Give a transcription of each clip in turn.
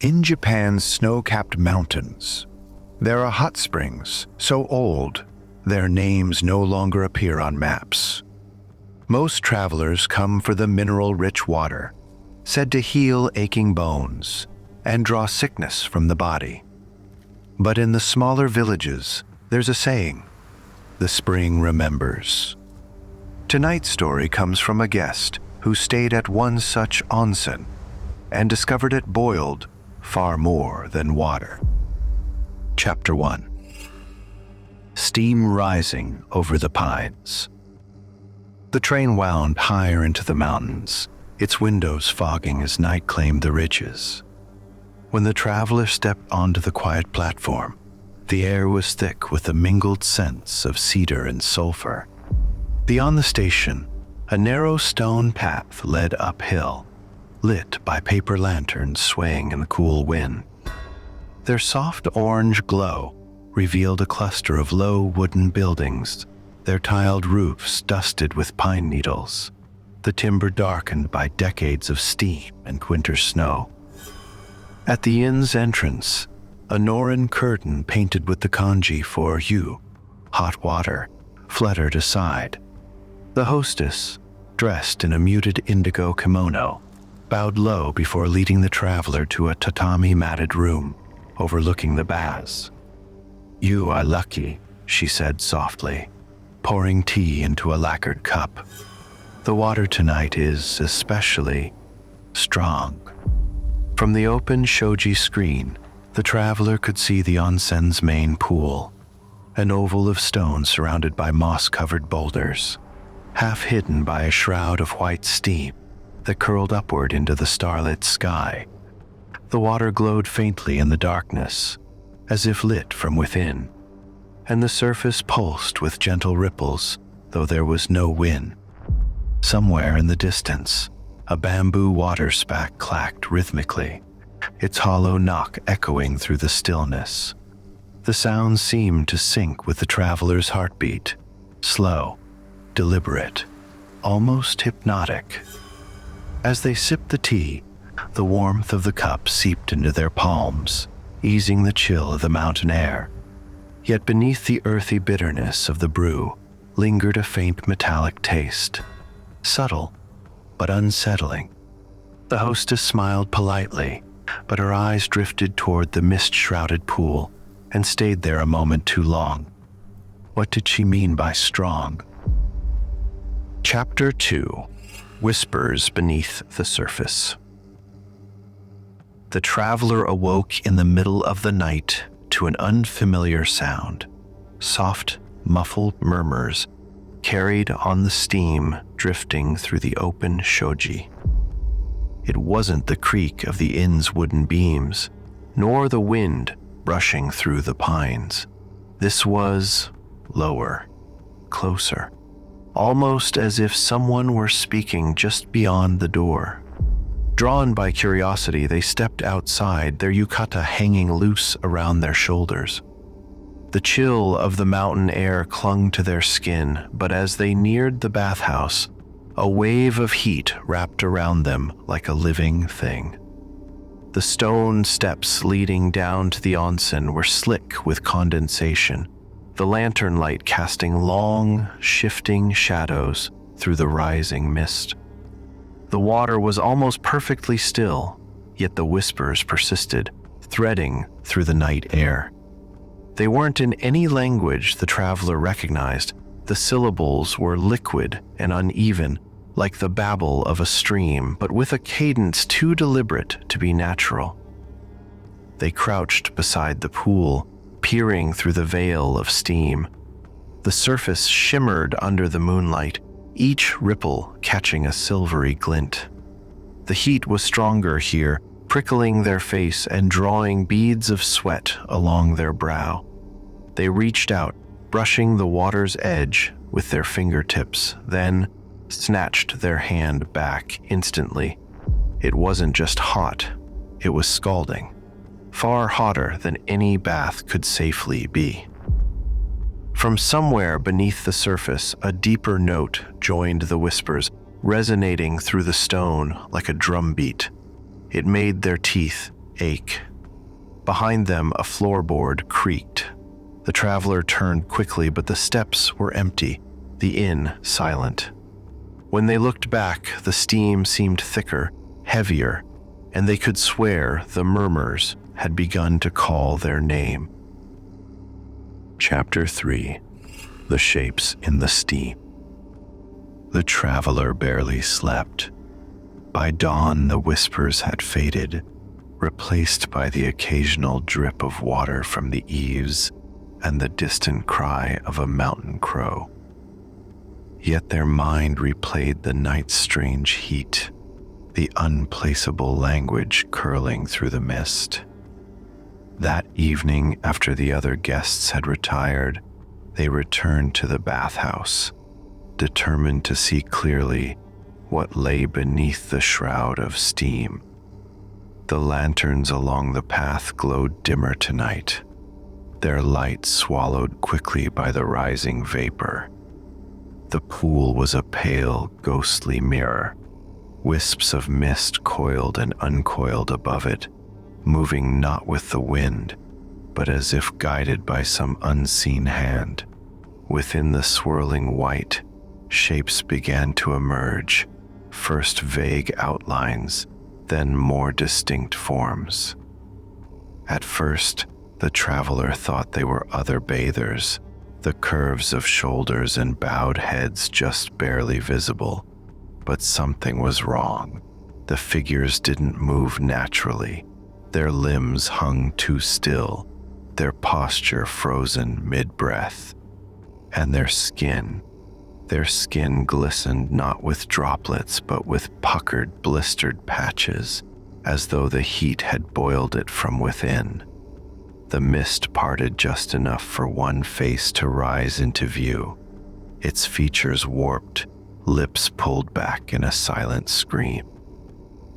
In Japan's snow-capped mountains, there are hot springs so old their names no longer appear on maps. Most travelers come for the mineral-rich water, said to heal aching bones and draw sickness from the body. But in the smaller villages, there's a saying, "The spring remembers." Tonight's story comes from a guest who stayed at one such onsen and discovered it boiled far more than water. Chapter 1. Steam rising over the pines. The train wound higher into the mountains, its windows fogging as night claimed the ridges. When the traveler stepped onto the quiet platform, the air was thick with a mingled scents of cedar and sulfur. Beyond the station, a narrow stone path led uphill, lit by paper lanterns swaying in the cool wind. Their soft orange glow revealed a cluster of low wooden buildings, their tiled roofs dusted with pine needles, the timber darkened by decades of steam and winter snow. At the inn's entrance, a Norin curtain painted with the kanji for "you," hot water, fluttered aside. The hostess, dressed in a muted indigo kimono, bowed low before leading the traveler to a tatami-matted room overlooking the baths. "You are lucky," she said softly, pouring tea into a lacquered cup. "The water tonight is especially strong." From the open shoji screen, the traveler could see the onsen's main pool, an oval of stone surrounded by moss-covered boulders, half hidden by a shroud of white steam that curled upward into the starlit sky. The water glowed faintly in the darkness, as if lit from within, and the surface pulsed with gentle ripples, though there was no wind. Somewhere in the distance, a bamboo water spout clacked rhythmically, its hollow knock echoing through the stillness. The sound seemed to sync with the traveler's heartbeat, slow, deliberate, almost hypnotic. As they sipped the tea, the warmth of the cup seeped into their palms, easing the chill of the mountain air. Yet beneath the earthy bitterness of the brew lingered a faint metallic taste, subtle but unsettling. The hostess smiled politely, but her eyes drifted toward the mist-shrouded pool and stayed there a moment too long. What did she mean by strong? Chapter 2. Whispers beneath the surface. The traveler awoke in the middle of the night to an unfamiliar sound. Soft, muffled murmurs carried on the steam drifting through the open shoji. It wasn't the creak of the inn's wooden beams, nor the wind brushing through the pines. This was lower, closer, almost as if someone were speaking just beyond the door. Drawn by curiosity, they stepped outside, their yukata hanging loose around their shoulders. The chill of the mountain air clung to their skin, but as they neared the bathhouse, a wave of heat wrapped around them like a living thing. The stone steps leading down to the onsen were slick with condensation, the lantern light casting long, shifting shadows through the rising mist. The water was almost perfectly still, yet the whispers persisted, threading through the night air. They weren't in any language the traveler recognized. The syllables were liquid and uneven, like the babble of a stream, but with a cadence too deliberate to be natural. They crouched beside the pool, peering through the veil of steam. The surface shimmered under the moonlight, each ripple catching a silvery glint. The heat was stronger here, prickling their face and drawing beads of sweat along their brow. They reached out, brushing the water's edge with their fingertips, then snatched their hand back instantly. It wasn't just hot, it was scalding, far hotter than any bath could safely be. From somewhere beneath the surface, a deeper note joined the whispers, resonating through the stone like a drumbeat. It made their teeth ache. Behind them, a floorboard creaked. The traveler turned quickly, but the steps were empty, the inn silent. When they looked back, the steam seemed thicker, heavier, and they could swear the murmurs had begun to call their name. Chapter 3. The Shapes in the Steam. The traveler barely slept. By dawn, the whispers had faded, replaced by the occasional drip of water from the eaves and the distant cry of a mountain crow. Yet their mind replayed the night's strange heat, the unplaceable language curling through the mist. That evening, after the other guests had retired, they returned to the bathhouse, determined to see clearly what lay beneath the shroud of steam. The lanterns along the path glowed dimmer tonight, their light swallowed quickly by the rising vapor. The pool was a pale, ghostly mirror. Wisps of mist coiled and uncoiled above it, moving not with the wind, but as if guided by some unseen hand. Within the swirling white, shapes began to emerge, first vague outlines, then more distinct forms. At first, the traveler thought they were other bathers, the curves of shoulders and bowed heads just barely visible. But something was wrong. The figures didn't move naturally. Their limbs hung too still, their posture frozen mid-breath. And their skin glistened not with droplets but with puckered, blistered patches, as though the heat had boiled it from within. The mist parted just enough for one face to rise into view, its features warped, lips pulled back in a silent scream.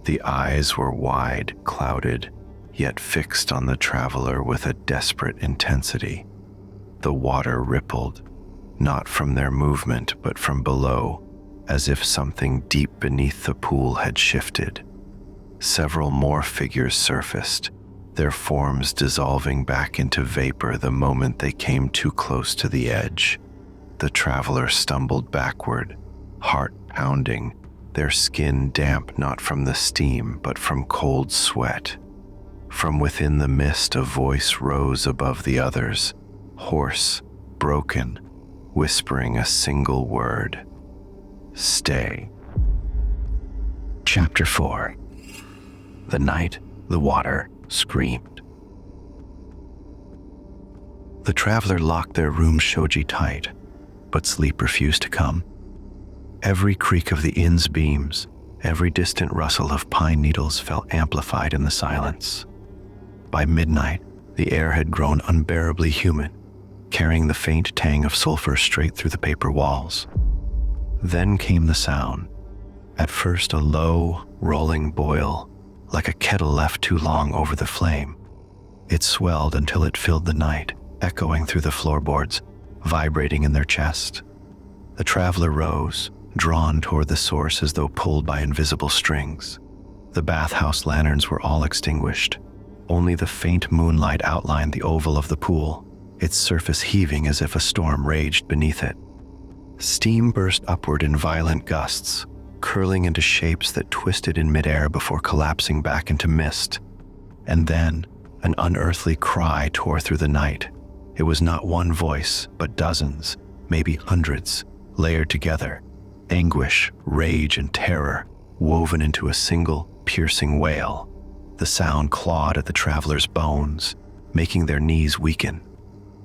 The eyes were wide, clouded, yet fixed on the traveler with a desperate intensity. The water rippled, not from their movement but from below, as if something deep beneath the pool had shifted. Several more figures surfaced, their forms dissolving back into vapor the moment they came too close to the edge. The traveler stumbled backward, heart pounding, their skin damp not from the steam but from cold sweat. From within the mist, a voice rose above the others, hoarse, broken, whispering a single word: "Stay." Chapter 4. The night, the water, screamed. The traveler locked their room shoji tight, but sleep refused to come. Every creak of the inn's beams, every distant rustle of pine needles felt amplified in the silence. By midnight, the air had grown unbearably humid, carrying the faint tang of sulfur straight through the paper walls. Then came the sound, at first a low, rolling boil, like a kettle left too long over the flame. It swelled until it filled the night, echoing through the floorboards, vibrating in their chest. The traveler rose, drawn toward the source as though pulled by invisible strings. The bathhouse lanterns were all extinguished. Only the faint moonlight outlined the oval of the pool, its surface heaving as if a storm raged beneath it. Steam burst upward in violent gusts, curling into shapes that twisted in midair before collapsing back into mist. And then, an unearthly cry tore through the night. It was not one voice, but dozens, maybe hundreds, layered together. Anguish, rage, and terror, woven into a single, piercing wail. The sound clawed at the traveler's bones, making their knees weaken.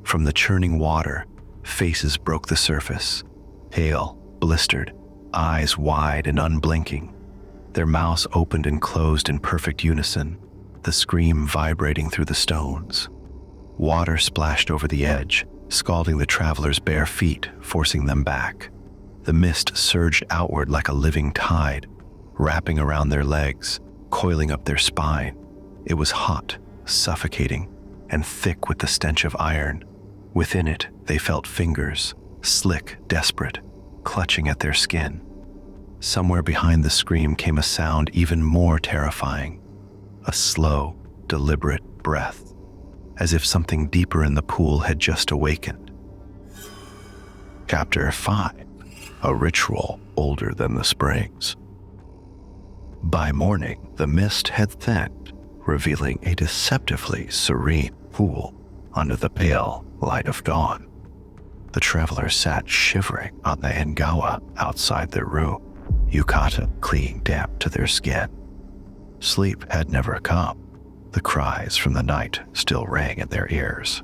From the churning water, faces broke the surface, pale, blistered, eyes wide and unblinking. Their mouths opened and closed in perfect unison, the scream vibrating through the stones. Water splashed over the edge, scalding the traveler's bare feet, forcing them back. The mist surged outward like a living tide, wrapping around their legs, coiling up their spine. It was hot, suffocating, and thick with the stench of iron. Within it, they felt fingers, slick, desperate, clutching at their skin. Somewhere behind the scream came a sound even more terrifying. A slow, deliberate breath, as if something deeper in the pool had just awakened. Chapter 5. A ritual older than the springs. By morning, the mist had thinned, revealing a deceptively serene pool under the pale light of dawn. The travelers sat shivering on the engawa outside their room, yukata clinging damp to their skin. Sleep had never come. The cries from the night still rang in their ears.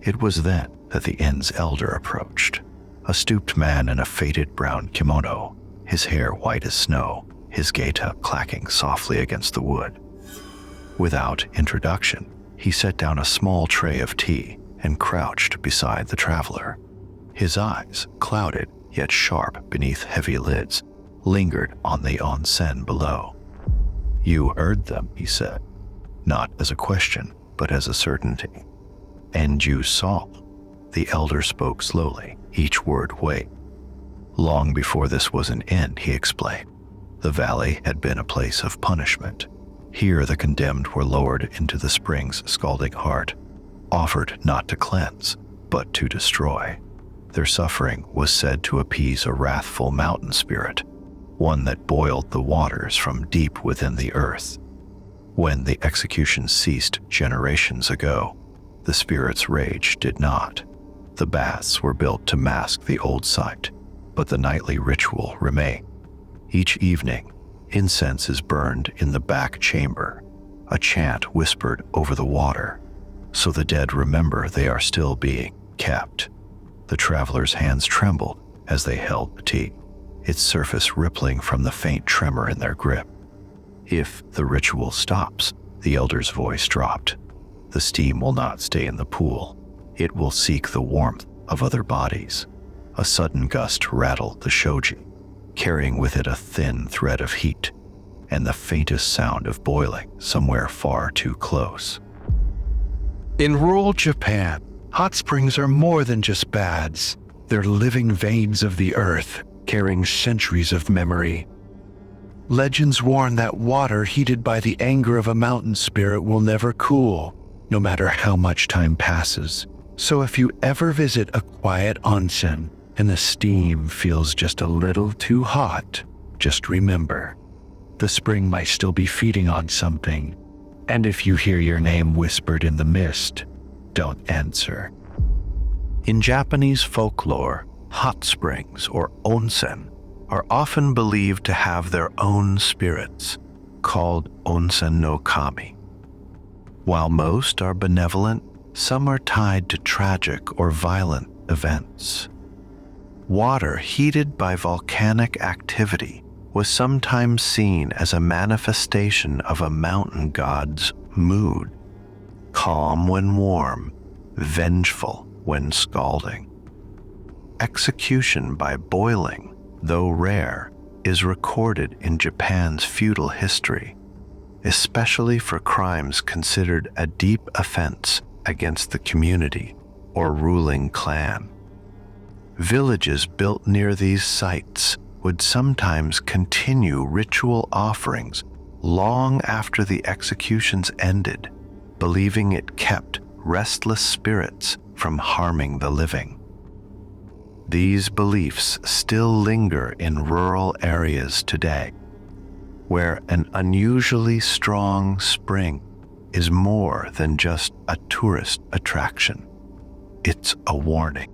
It was then that the inn's elder approached, a stooped man in a faded brown kimono, his hair white as snow, his geita clacking softly against the wood. Without introduction, he set down a small tray of tea and crouched beside the traveler. His eyes, clouded yet sharp beneath heavy lids, lingered on the onsen below. "You heard them," he said, not as a question, but as a certainty. "And you saw." The elder spoke slowly, each word weighed. Long before this was an inn, he explained, the valley had been a place of punishment. Here the condemned were lowered into the spring's scalding heart, offered not to cleanse, but to destroy. Their suffering was said to appease a wrathful mountain spirit, one that boiled the waters from deep within the earth. When the execution ceased generations ago, the spirit's rage did not. The baths were built to mask the old sight, but the nightly ritual remained. Each evening, incense is burned in the back chamber, a chant whispered over the water, so the dead remember they are still being kept. The travelers' hands trembled as they held the tea, its surface rippling from the faint tremor in their grip. If the ritual stops, the elder's voice dropped, the steam will not stay in the pool. It will seek the warmth of other bodies. A sudden gust rattled the shoji, carrying with it a thin thread of heat and the faintest sound of boiling somewhere far too close. In rural Japan, hot springs are more than just baths. They're living veins of the earth, carrying centuries of memory. Legends warn that water heated by the anger of a mountain spirit will never cool, no matter how much time passes. So if you ever visit a quiet onsen and the steam feels just a little too hot, just remember, the spring might still be feeding on something. And if you hear your name whispered in the mist, don't answer. In Japanese folklore, hot springs, or onsen, are often believed to have their own spirits, called onsen no kami. While most are benevolent, some are tied to tragic or violent events. Water heated by volcanic activity was sometimes seen as a manifestation of a mountain god's mood, calm when warm, vengeful when scalding. Execution by boiling, though rare, is recorded in Japan's feudal history, especially for crimes considered a deep offense against the community or ruling clan. Villages built near these sites would sometimes continue ritual offerings long after the executions ended, believing it kept restless spirits from harming the living. These beliefs still linger in rural areas today, where an unusually strong spring is more than just a tourist attraction. It's a warning.